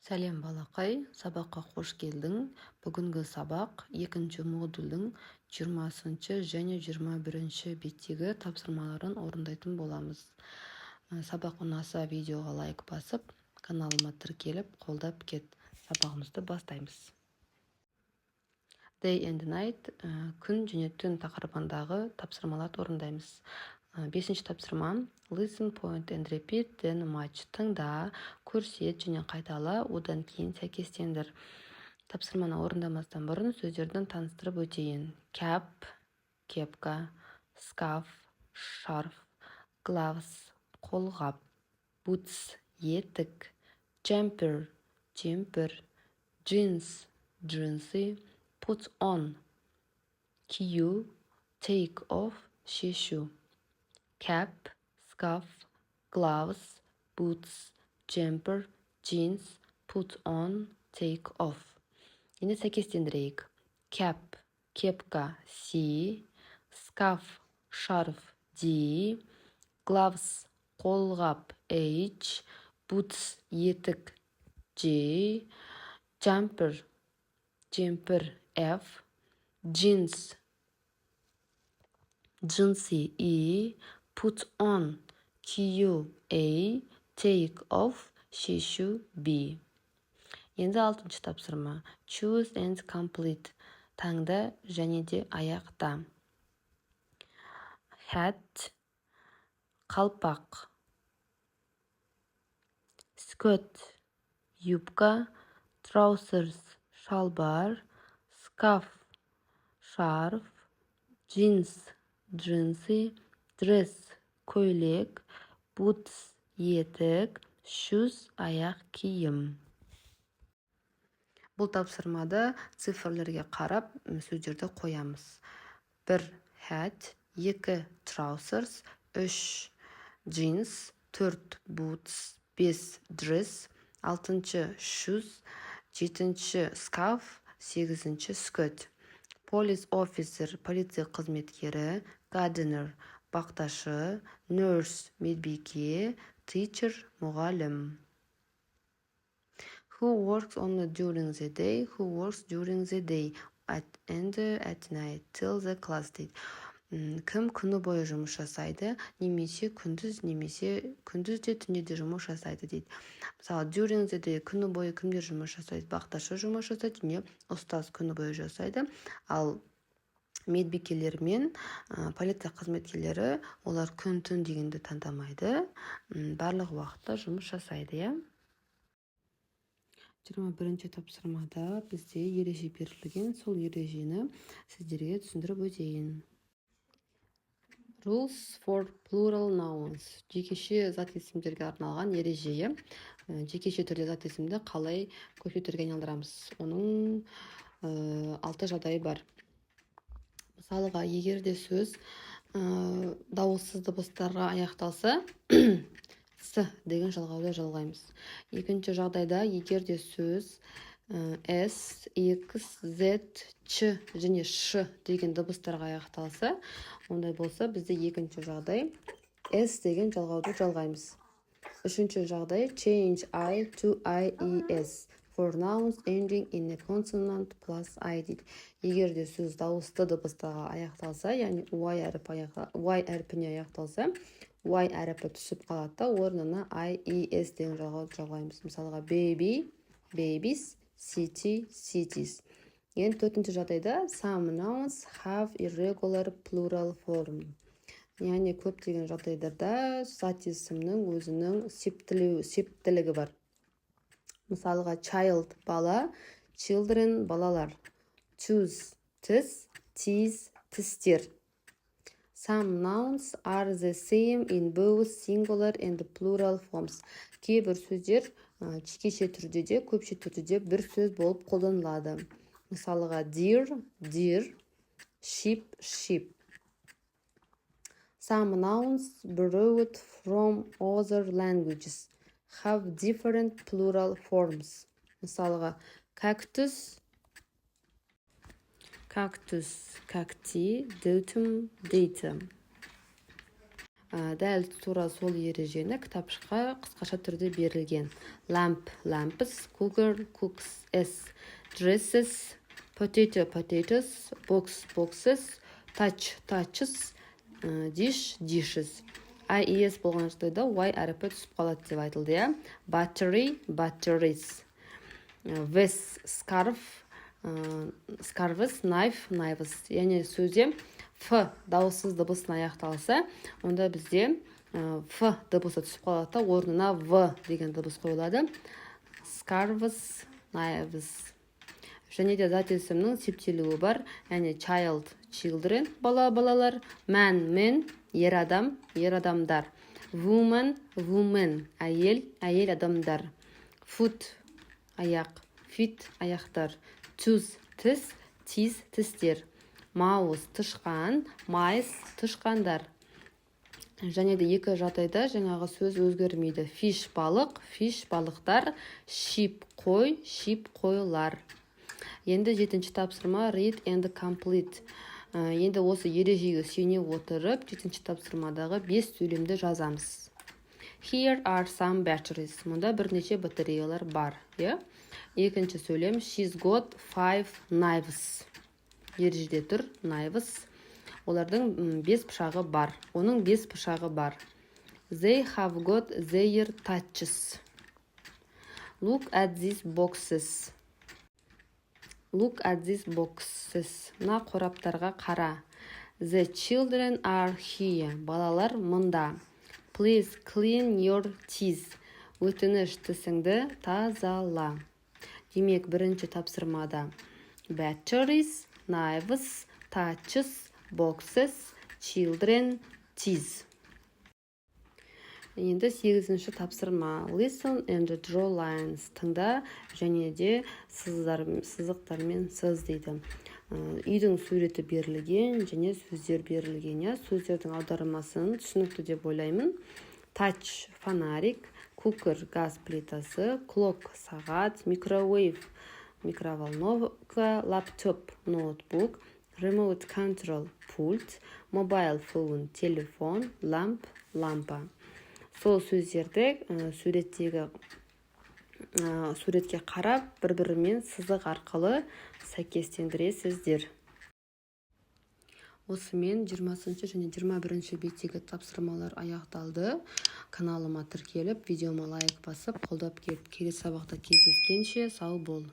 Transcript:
Сәлем балақай, сабаққа қош келдің. Бүгінгі сабақ 2-ші модульдің 20-шы және 21-ші беттегі тапсырмаларын орындайтын боламыз. Сабақ ұнаса видеоға лайк басып, каналыма тіркеліп, қолдап кет. Сабағымызды бастаймыз. Day and Night күн және түн тақырыбындағы тапсырмаларды орындаймыз. 5-ші тапсырма Listen, point and repeat, then match. Тыңда, көрсет және қайтала, одан кейін сәйкестендір. Тапсырманы орындамастан бұрын сөздердің таныстырып өтейін. Cap, кепка, scarf, шарф, gloves, қолғап, boots, етік, jumper, жемпір, jeans, джинсы, put on, кию, take off, шешу. Cap, scarf, gloves, boots, jumper, jeans, put on, take off. Енді сәйкестендірейік. Cap, кепка, C, scarf, шарф, D, gloves, қолғап, H, boots, етік, J, jumper, жемпір, F, jeans, джинсы, E, put on, кию, A, take off, шешу, B. Енді 6-ші тапсырма. Choose and complete. Таңда және де аяқта. Hat, қалпақ. Skirt, юбка. Trousers, шалбар. Scarf, шарф. Jeans, джинсы. Dress, көйлек. Boots, етік. Shoes, аяқ киім. Бұл тапсырмада цифрлерге қарап сөздерді қоямыз. 1 hat, 2 trousers, 3 jeans, 4 boots, 5 dress, 6 shoes, 7 scarf, 8 skirt. Police officer, полиция қызметкері. Gardener, бақташы. Nurse, медбике. Teacher, мұғалім. Who works only during the day? Who works during the day and at night till the class date? Кім күні бойы жұмыс жасайды, немесе күндіз де түнде де жұмыс жасайды дейді. Мысалы, during the day күні бойы кімдер жұмыс жасайды? Бақташы жұмыс жасайды, не ұстаз күні бойы жасайды. Ал медбикелер мен полиция қызметкерлері олар күн-түн дегенді таңдамайды. Барлық уақытта жұмыс жасайды, иә? 21-ші тапсырмада бізде ереже берілген, сол ережені сіздерге түсіндіріп өтейін. Rules for plural nouns. Жекеше зат есімдерге арналған ереже. Жекеше түрде зат есімді қалай көпше түрге айналдырамыз. Оның 6 жағдайы бар. Мысалға, егер де сөз дауыссыз дыбыстарға аяқталса, с деген жалғауды жалғаймыз. Екінші жағдайда, егер де сөз с, x, z, ч және ш деген дыбыстарға аяқталса, ондай болса, бізде екінші жағдай s деген жалғауды жалғаймыз. Үшінші жағдай change I to IES for nouns ending in a consonant plus I дейді. Егер де сөз дауысты дыбыстарға аяқталса, яғни y әрпіне аяқталса, y әріпі түсіп қалады, орнына IES деген жалғауды жалғаймыз. Мысалға, baby, babies, city, cities. Енді төртінші жағдайда some nouns have irregular plural form. Яғни көптеген жағдайларда зат есімнің өзінің септілігі бар. Мысалға, child бала, children балалар. Choose тіс, tease тістер. Some nouns are the same in both singular and plural forms. Кейбір сөздер жекеше түрде де, көпше түрде де бір сөз болып қолданылады. Мысалға, deer, deer, sheep, sheep. Some nouns borrowed from other languages have different plural forms. Мысалға, cactus, cactus, cacti, datum, datum. дәл тура сол ережені кітапшыққа қысқаша түрде берілген. Lamp, lamps, cooker, cooks, dresses, potato, potatoes, box, boxes, touch, touches, dish, dishes. IES болған жағдайда Y әріпі түсіп қалады деп айтылды, иә. Battery, batteries. Vest, scarf, scarves, knife, knives. Яғни сөзде F дауыссыз дыбысын аяқталса, онда бізде F дыбысы түсіп қалады да, орнына V деген дыбыс қойылады. Scarves, knives. Және де зат есімнің септелуі бар. Яғни child, children, балалар, man, men, ер адам, ер адамдар. Woman, women, әйел, әйел адамдар. Foot, аяқ, feet, аяқтар. Tooth, тіс, teeth, тістер. Mouse, тышқан, mice, тышқандар. Және де екі жағдайда жаңағы сөз өзгермейді. Fish, балық, fish, балықтар. Sheep, қой, sheep, қойлар. Енді 7-ші тапсырма read and complete. Енді осы ережеге сүйене отырып, 7-ші тапсырмадағы 5 сөйлемді жазамыз. Here are some batteries. Мұнда бірнеше батареялар бар. Екінші сөйлем she's got 5 knives. Ережеде тұр knives. Олардың 5 пышағы бар. Оның 5 пышағы бар. They have got their touches. Look at these boxes. Look at these boxes. Мына қораптарға қара. The children are here. Балалар мұнда. Please clean your teeth. Өтініш тісіңді тазала. Демек, бірінші тапсырмада batteries, knives, touches, boxes, children, teeth. Енді 8-ші тапсырма listen and draw lines. Тыңда және де сызықтармен сыз дейді. Үйдің суреті берілген және сөздер берілген. Сөздердің аудармасын түсінікті деп ойлаймын. Touch, фонарик, cooker, газ плитасы, clock, сағат, microwave, микроволновка, laptop, ноутбук, remote control, пульт, mobile phone, телефон, lamp, лампа. Сол сөздерді суретке қарап, бір-бірімен сызық арқылы сәйкестендіресіздер. Осымен 20-шы және 21-ші беттегі тапсырмалар аяқталды. Каналыма тіркеліп, видеома лайк басып, қолдап келіп, келесі сабақта кездескенше сау бол.